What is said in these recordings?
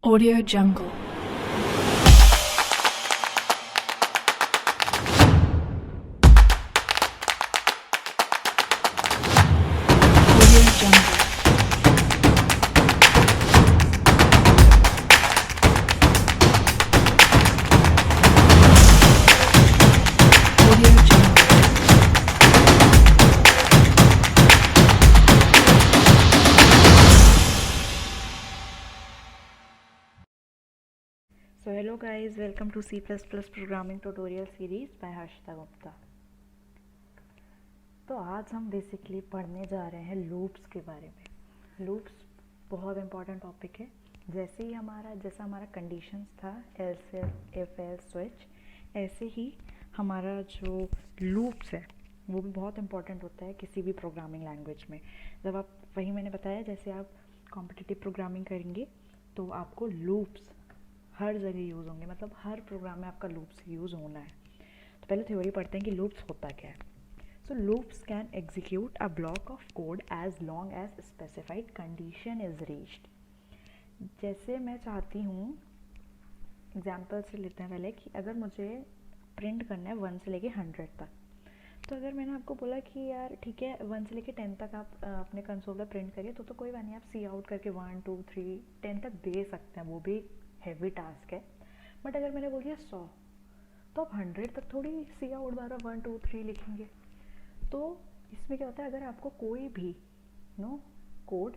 Audio Jungle. Audio Jungle. Audio Jungle. So hello guys, welcome to C++ programming tutorial series by Harshita Gupta. तो आज हम basically पढ़ने जा रहे हैं लूप्स के बारे में। लूप्स बहुत इंपॉर्टेंट टॉपिक है। जैसा हमारा कंडीशंस था एल्स इफ एल्स स्विच, ऐसे ही हमारा जो लूप्स है वो भी बहुत इंपॉर्टेंट होता है किसी भी प्रोग्रामिंग लैंग्वेज में। जब आप वही मैंने बताया, जैसे आप कॉम्पिटिटिव प्रोग्रामिंग करेंगे तो आपको लूप्स हर जगह यूज़ होंगे, मतलब हर प्रोग्राम में आपका लूप्स यूज़ होना है। तो पहले थ्योरी पढ़ते हैं कि लूप्स होता क्या है। So loops can execute a block of code as long as specified condition is reached. जैसे मैं चाहती हूँ, एग्जाम्पल से लेते हैं पहले, कि अगर मुझे प्रिंट करना है 1 से लेके 100 तक, तो अगर मैंने आपको बोला कि यार ठीक है 1 से लेके 10 तक आप अपने कंसोल पर प्रिंट करिए, तो कोई बात नहीं, आप सी आउट करके 1 2 3 10 तक दे सकते हैं, वो भी हैवी टास्क है। बट अगर मैंने बोल दिया 100, तो आप 100 तक थोड़ी सी आउट बार 1 2 3 लिखेंगे। तो इसमें क्या होता है, अगर आपको कोई भी कोड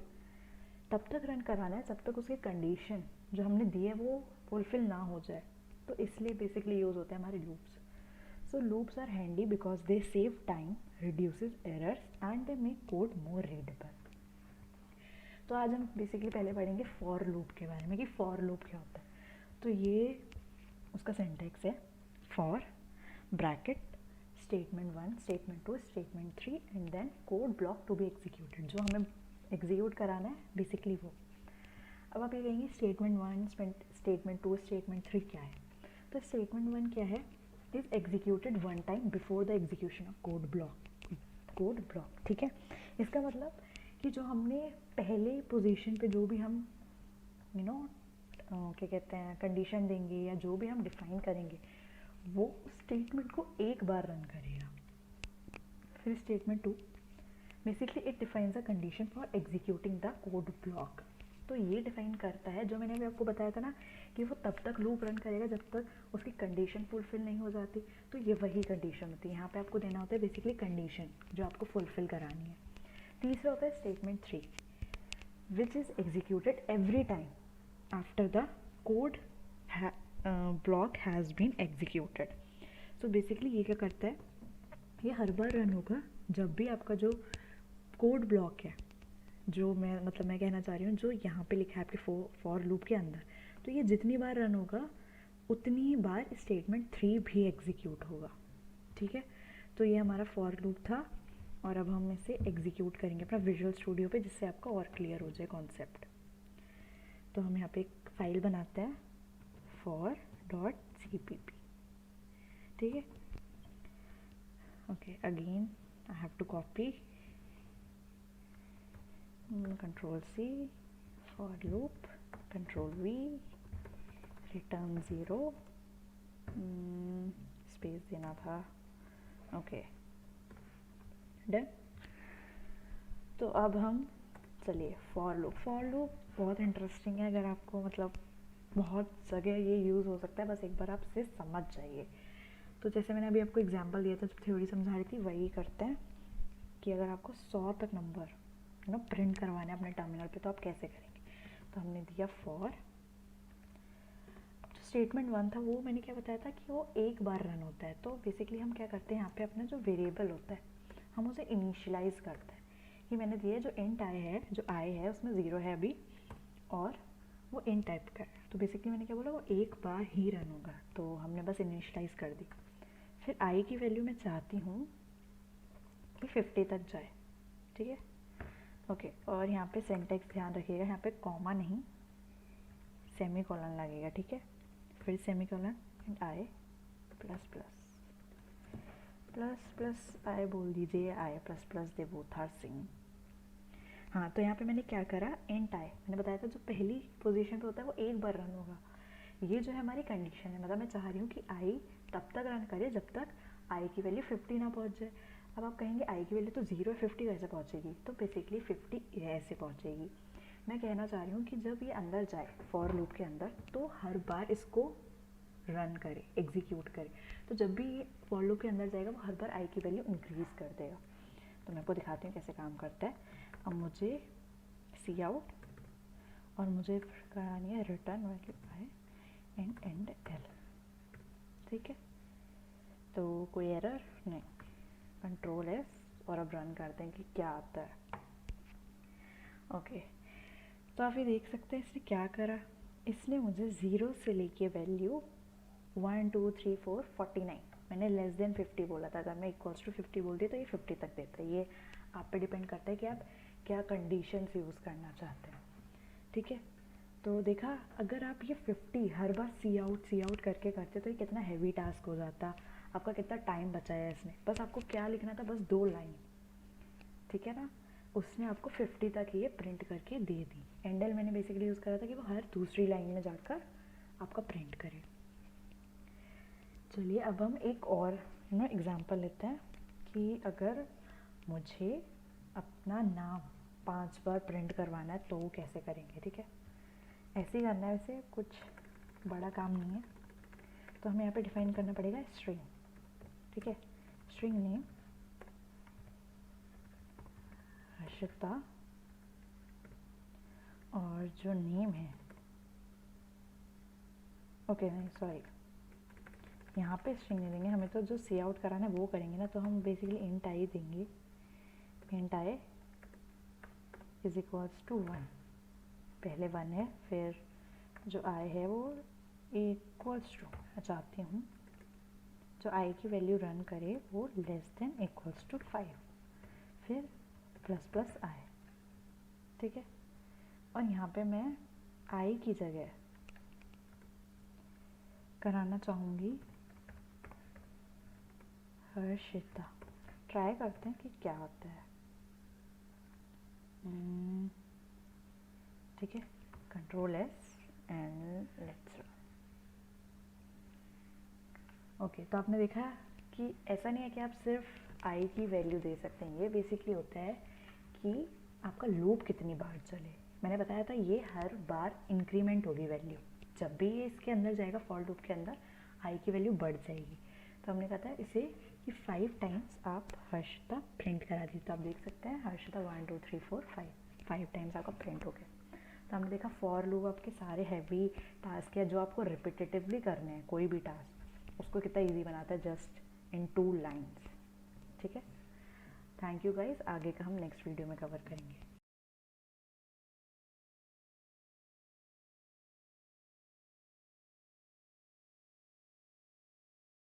तब तक रन कराना है जब तक उसकी कंडीशन जो हमने दी है वो फुलफिल ना हो जाए, तो इसलिए बेसिकली यूज़ होते हैं हमारे loops. So loops are handy because they save time, reduces errors and they make code more readable. तो आज हम बेसिकली पहले पढ़ेंगे फॉर लूप के बारे में कि फॉर लूप क्या होता है। तो ये उसका सिंटैक्स है for bracket statement 1 statement 2 statement 3 and then code block to be executed, जो हमें एग्जीक्यूट कराना है बेसिकली वो। अब आप ये कहेंगे स्टेटमेंट 1 स्टेटमेंट 2 स्टेटमेंट 3 क्या है। तो स्टेटमेंट 1 क्या है, is executed one time before the execution of code block. ठीक है, इसका मतलब कि जो हमने पहले पोजीशन पे जो भी हम क्या कहते हैं कंडीशन देंगे या जो भी हम डिफाइन करेंगे, वो स्टेटमेंट को एक बार रन करेगा। फिर statement 2 basically it defines a condition for executing the code block. तो ये डिफाइन करता है, जो मैंने अभी आपको बताया था ना कि वो तब तक लूप रन करेगा जब तक उसकी कंडीशन फुलफिल नहीं हो जाती। तो ये वही कंडीशन होती है, यहाँ पे आपको देना होता है बेसिकली कंडीशन जो आपको फुलफिल करानी है। तीसरा होता है statement 3 which is executed every time after the code block has been executed. So basically ये क्या करता है, ये हर बार रन होगा जब भी आपका जो कोड ब्लॉक है, जो मैं कहना चाह रही हूँ, जो यहाँ पे लिखा है आपके फॉर लूप के अंदर, तो ये जितनी बार रन होगा उतनी ही बार स्टेटमेंट 3 भी एग्जीक्यूट होगा। ठीक है, तो ये हमारा फॉर लूप था और अब हम इसे एग्जीक्यूट करेंगे अपना विजुअल स्टूडियो पे, जिससे आपका और क्लियर हो जाए कॉन्सेप्ट। तो हम यहाँ पे एक फाइल बनाते हैं for.cpp। ठीक है, okay, again I have to copy, control C, for loop, control V, return 0, space देना था, ओके डन। तो अब हम चलिए फॉर लूप बहुत इंटरेस्टिंग है। अगर आपको मतलब बहुत जगह ये यूज़ हो सकता है, बस एक बार आप इसे समझ जाइए। तो जैसे मैंने अभी आपको एग्जांपल दिया था जब थ्योरी समझा रही थी, वही करते हैं कि अगर आपको 100 तक नंबर प्रिंट करवाना है अपने टर्मिनल पे, तो आप कैसे करेंगे। तो हमने दिया फॉर, जो स्टेटमेंट 1 था वो मैंने क्या बताया था कि वो एक बार रन होता है। तो बेसिकली हम क्या करते हैं, यहाँ पे अपना जो वेरिएबल होता है हम उसे इनिशियलाइज करते हैं कि मैंने दिया जो इंट आई है उसमें 0 है अभी और वो इंट टाइप का है। तो बेसिकली मैंने क्या बोला, वो एक बार ही रन होगा, तो हमने बस इनिशियलाइज कर दी। फिर आई की वैल्यू मैं चाहती हूँ कि 50 तक जाए। ठीक है, ओके, और यहाँ पे सिंटैक्स ध्यान रखिएगा, यहाँ पे कॉमा नहीं सेमी कॉलन लगेगा। ठीक है, फिर semicolon and I plus plus I बोल दीजिए, I plus plus they both are same. हाँ, तो यहाँ पे मैंने क्या करा, एंड आई, मैंने बताया था जो पहली पोजीशन पे होता है वो एक बार रन होगा। ये जो है हमारी कंडीशन है, मतलब मैं चाह रही हूँ कि आई तब तक रन करे जब तक आई की वैल्यू 50 ना पहुँच जाए। अब आप कहेंगे आई की वैल्यू तो 0 है, 50 कैसे पहुँचेगी? तो बेसिकली 50 ऐसे पहुँचेगी। मैं कहना चाह रही हूँ कि जब ये अंदर जाए फॉर लूप के अंदर, तो हर बार इसको रन करे, एग्जीक्यूट करे। तो जब भी ये फॉर लूप के अंदर जाएगा वो हर बार आई की वैल्यू इंक्रीज़ कर देगा। तो मैं आपको दिखाती हूँ कैसे काम करता है। अब मुझे सी आउट और मुझे करानी है return value I and L, ठीक है। तो कोई एरर नहीं, कंट्रोल एस, और अब रन करते हैं कि क्या आता है। ओके, तो आप ये देख सकते हैं इसने क्या करा। इसने मुझे 0 से लेके वैल्यू 1 2 3 4 49, मैंने लेस देन 50 बोला था, अगर मैं इक्वल्स टू 50 बोलती तो ये 50 तक देता है। ये आप पे डिपेंड करता है कि आप क्या कंडीशंस यूज़ करना चाहते हैं, ठीक है। तो देखा, अगर आप ये 50 हर बार सी आउट करके करते तो ये कितना हैवी टास्क हो जाता, आपका कितना टाइम बचाया इसने। बस आपको क्या लिखना था, बस 2 लाइन, ठीक है ना। उसने आपको 50 तक ये प्रिंट करके दे दी। एंडल मैंने बेसिकली यूज़ करा था कि वो हर दूसरी लाइन में जाकर आपका प्रिंट करे। चलिए अब हम एक और एग्जांपल लेते हैं कि अगर मुझे अपना नाम 5 बार प्रिंट करवाना है तो वो कैसे करेंगे, ठीक है। ऐसे ही करना है, वैसे कुछ बड़ा काम नहीं है। तो हमें यहाँ पे डिफाइन करना पड़ेगा स्ट्रिंग, ठीक है। स्ट्रिंग नेम हर्षिता, और जो नेम है, ओके नहीं सॉरी, यहाँ पे स्ट्रिंग नहीं देंगे, हमें तो जो सी आउट कराना है वो करेंगे ना। तो हम बेसिकली इंट आई देंगे, int I is equals to 1, पहले 1 है, फिर जो आई है वो इक्वल्स टू, मैं चाहती हूँ जो आई की वैल्यू रन करे वो लेस देन इक्वल्स टू 5, फिर प्लस प्लस आई, ठीक है। और यहाँ पे मैं आई की जगह कराना चाहूँगी हर्षिता। ट्राई करते हैं कि क्या होता है, ठीक है। Control S and let's run. Okay, तो आपने देखा कि ऐसा नहीं है कि आप सिर्फ आई की वैल्यू दे सकते हैं। ये बेसिकली होता है कि आपका लूप कितनी बार चले। मैंने बताया था ये हर बार इंक्रीमेंट होगी वैल्यू, जब भी ये इसके अंदर जाएगा फॉर लूप के अंदर आई की वैल्यू बढ़ जाएगी। तो हमने कहा था इसे कि 5 टाइम्स आप हर्षिता प्रिंट करा दी। तो आप देख सकते हैं हर्षिता 1 2 3 4 5 टाइम्स आपका प्रिंट हो गया। तो हमने देखा फॉर लूप आपके सारे हैवी टास्क है जो आपको रिपीटेटिवली करने हैं, कोई भी टास्क, उसको कितना इजी बनाता है जस्ट इन 2 लाइन्स, ठीक है। थैंक यू गाइज, आगे का हम नेक्स्ट वीडियो में कवर करेंगे।